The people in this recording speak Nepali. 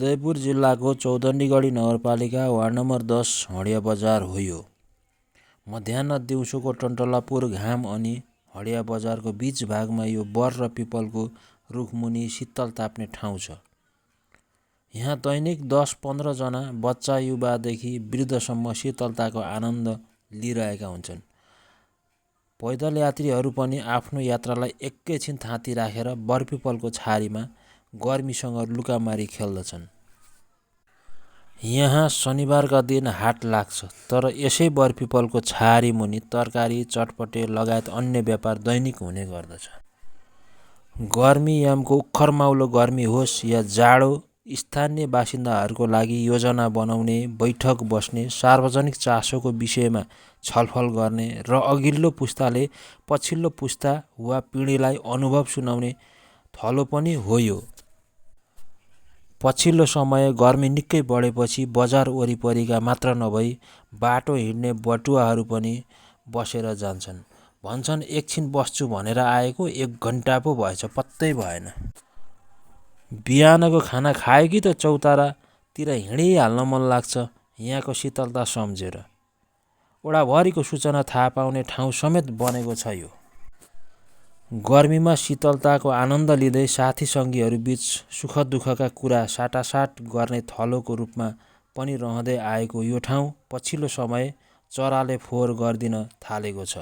उदयपुर जिल्लाको चौदण्डीगढी नगरपालिका वार्ड नम्बर 10 हडिया बजार हो यो। मध्याह दिउँसोको टन्टलापुर घाम अनि हडिया बजारको बीच भागमा यो बर र पिपलको रुखमुनि शीतल ताप्ने ठाउँ छ। यहाँ दैनिक 10-15 जना बच्चा युवादेखि वृद्धसम्म शीतलताको आनन्द लिइरहेका हुन्छन्। पैदल यात्रीहरू पनि आफ्नो यात्रालाई एकैछिन थाती राखेर बरपिपलको छारीमा गर्मीसँग लुकामारी खेल्दछन्। यहाँ शनिबारका दिन हाट लाग्छ, तर यसै बरपिपलको छारी मुनि तरकारी, चटपटे लगायत अन्य व्यापार दैनिक हुने गर्दछ। गर्मीयामको उखरमाउलो गर्मी होस् या जाडो, स्थानीय बासिन्दाहरूको लागि योजना बनाउने, बैठक बस्ने, सार्वजनिक चासोको विषयमा छलफल गर्ने र अघिल्लो पुस्ताले पछिल्लो पुस्ता वा पिँढीलाई अनुभव सुनाउने थलो पनि हो यो। पछिल्लो समय गर्मी निकै बढेपछि बजार वरिपरिका मात्र नभई बाटो हिँड्ने बटुवाहरू पनि बसेर जान्छन्। भन्छन् एकछिन बस्छु भनेर आएको 1 घण्टा पो भएछ पत्तै भएन। बिहानको खाना खायो कि त चौतारातिर हिँडिहाल्न मन लाग्छ यहाँको शीतलता सम्झेर। वडाभरिको सूचना थाहा पाउने ठाउँ समेत बनेको छ यो। गर्मीमा शीतलताको आनन्द लिँदै साथी सङ्गीहरू बीच सुख दुःखका कुरा साटासाट गर्ने थलोको रूपमा पनि रहँदै आएको यो ठाउँ पछिल्लो समय चराले फोहोर गरिदिन थालेको छ।